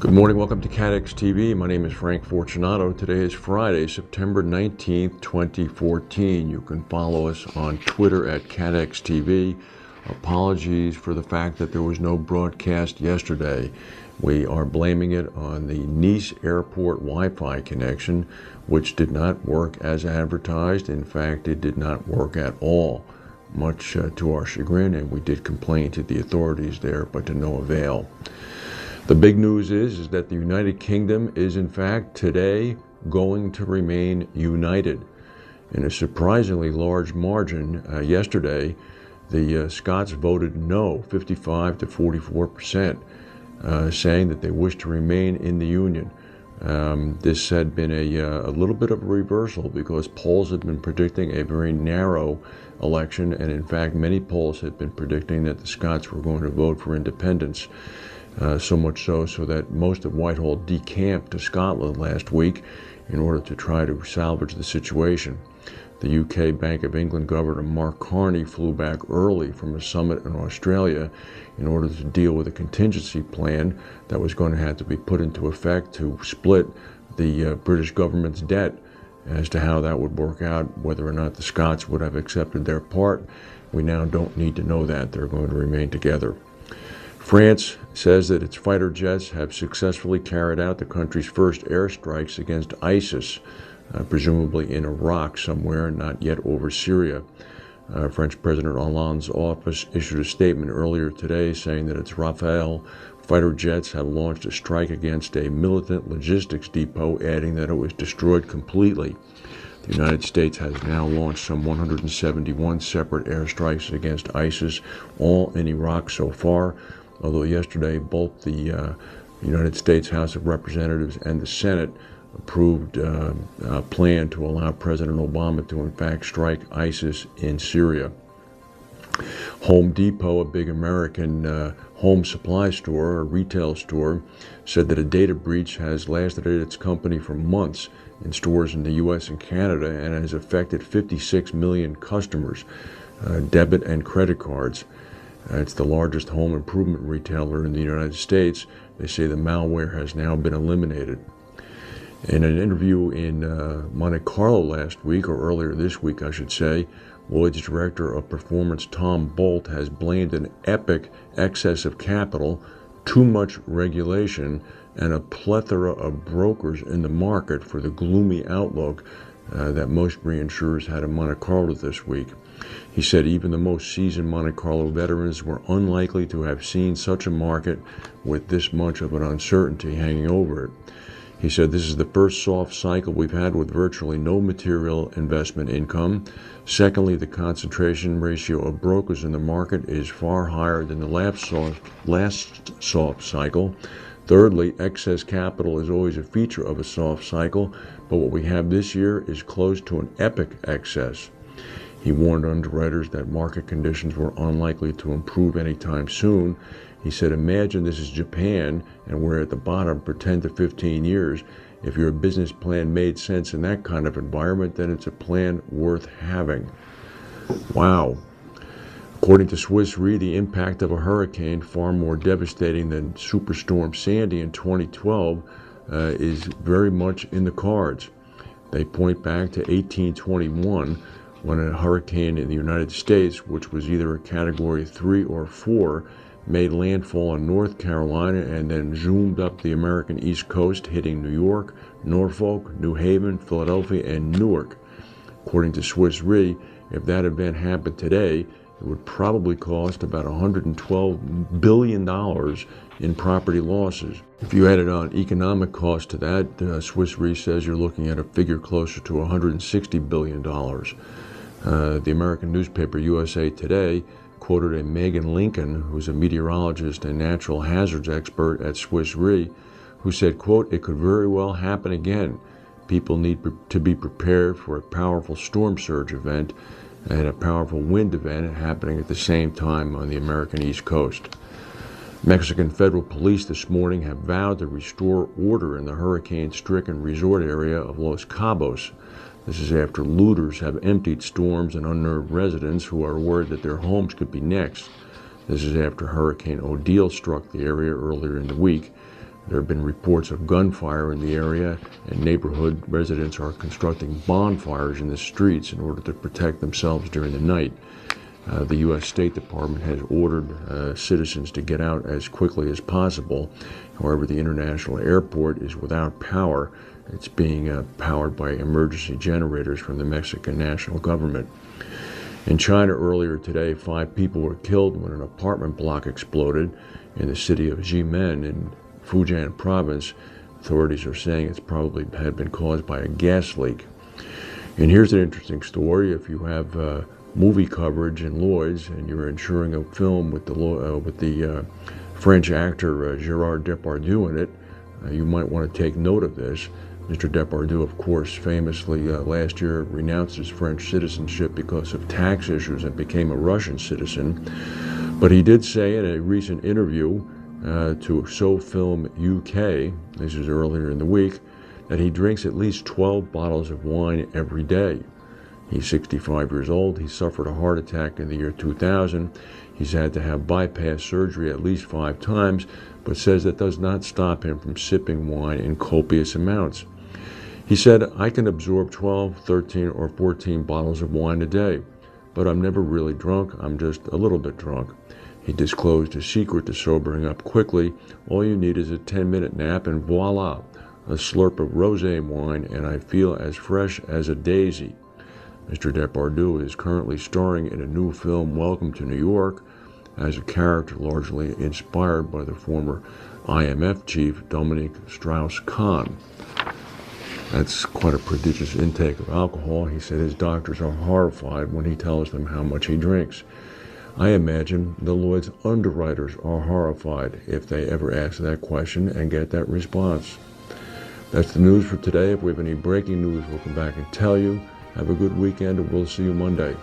Good morning, welcome to CATEX TV. My name is Frank Fortunato. Today is Friday, September 19th, 2014. You can follow us on Twitter at CATEX TV. Apologies for the fact that there was no broadcast yesterday. We are blaming it on the Nice airport Wi-Fi connection, which did not work as advertised. In fact, it did not work at all, much to our chagrin, and we did complain to the authorities there, but to no avail. The big news is that the United Kingdom is, in fact, today going to remain united. In a surprisingly large margin yesterday, the Scots voted no, 55 to 44%, saying that they wish to remain in the Union. This had been a little bit of a reversal because polls had been predicting a very narrow election, and in fact, many polls had been predicting that the Scots were going to vote for independence. So much so that most of Whitehall decamped to Scotland last week in order to try to salvage the situation. The UK Bank of England Governor Mark Carney flew back early from a summit in Australia in order to deal with a contingency plan that was going to have to be put into effect to split the British government's debt. As to how that would work out, whether or not the Scots would have accepted their part, we now don't need to know that. They're going to remain together. France says that its fighter jets have successfully carried out the country's first airstrikes against ISIS, presumably in Iraq somewhere, not yet over Syria. French President Hollande's office issued a statement earlier today saying that its Rafale fighter jets have launched a strike against a militant logistics depot, adding that it was destroyed completely. The United States has now launched some 171 separate airstrikes against ISIS, all in Iraq so far. Although yesterday both the United States House of Representatives and the Senate approved a plan to allow President Obama to in fact strike ISIS in Syria. Home Depot, a big American home supply store, a retail store, said that a data breach has lasted at its company for months in stores in the U.S. and Canada and has affected 56 million customers, debit and credit cards. It's the largest home improvement retailer in the United States. They say the malware has now been eliminated. In an interview in Monte Carlo last week, or earlier this week, I should say, Lloyd's Director of Performance Tom Bolt has blamed an epic excess of capital, too much regulation, and a plethora of brokers in the market for the gloomy outlook that most reinsurers had in Monte Carlo this week. He said even the most seasoned Monte Carlo veterans were unlikely to have seen such a market with this much of an uncertainty hanging over it. He said this is the first soft cycle we've had with virtually no material investment income. Secondly, the concentration ratio of brokers in the market is far higher than the last soft cycle. Thirdly, excess capital is always a feature of a soft cycle, but what we have this year is close to an epic excess. He warned underwriters that market conditions were unlikely to improve anytime soon. He said, imagine this is Japan and we're at the bottom for 10 to 15 years. If your business plan made sense in that kind of environment, then it's a plan worth having. Wow. According to Swiss Re, the impact of a hurricane far more devastating than Superstorm Sandy in 2012 is very much in the cards. They point back to 1821 when a hurricane in the United States, which was either a Category 3 or 4, made landfall in North Carolina and then zoomed up the American East Coast, hitting New York, Norfolk, New Haven, Philadelphia, and Newark. According to Swiss Re, if that event happened today, it would probably cost about $112 billion in property losses. If you added on economic cost to that, Swiss Re says you're looking at a figure closer to $160 billion. The American newspaper USA Today quoted a Megan Lincoln, who's a meteorologist and natural hazards expert at Swiss Re, who said, quote, it could very well happen again. People need to be prepared for a powerful storm surge event and a powerful wind event happening at the same time on the American East Coast. Mexican federal police this morning have vowed to restore order in the hurricane-stricken resort area of Los Cabos. This is after looters have emptied storms and unnerved residents who are worried that their homes could be next. This is after Hurricane Odile struck the area earlier in the week. There have been reports of gunfire in the area, and neighborhood residents are constructing bonfires in the streets in order to protect themselves during the night. The U.S. State Department has ordered citizens to get out as quickly as possible. However, the international airport is without power. It's being powered by emergency generators from the Mexican national government. In China earlier today, 5 people were killed when an apartment block exploded in the city of Xiamen in Fujian province. Authorities are saying it's probably had been caused by a gas leak. And here's an interesting story. If you have movie coverage in Lloyd's and you're insuring a film with the French actor Gerard Depardieu in it, you might want to take note of this. Mr. Depardieu, of course, famously last year renounced his French citizenship because of tax issues and became a Russian citizen. But he did say in a recent interview to SoFilm UK, this is earlier in the week, that he drinks at least 12 bottles of wine every day. He's 65 years old. He suffered a heart attack in the year 2000. He's had to have bypass surgery at least 5 times, but says that does not stop him from sipping wine in copious amounts. He said, "I can absorb 12, 13, or 14 bottles of wine a day, but I'm never really drunk. I'm just a little bit drunk." He disclosed his secret to sobering up quickly. "All you need is a 10-minute nap and voila, a slurp of rosé wine, and I feel as fresh as a daisy." Mr. Depardieu is currently starring in a new film, Welcome to New York, as a character largely inspired by the former IMF chief, Dominique Strauss-Kahn. That's quite a prodigious intake of alcohol. He said his doctors are horrified when he tells them how much he drinks. I imagine the Lloyd's underwriters are horrified if they ever ask that question and get that response. That's the news for today. If we have any breaking news, we'll come back and tell you. Have a good weekend, and we'll see you Monday.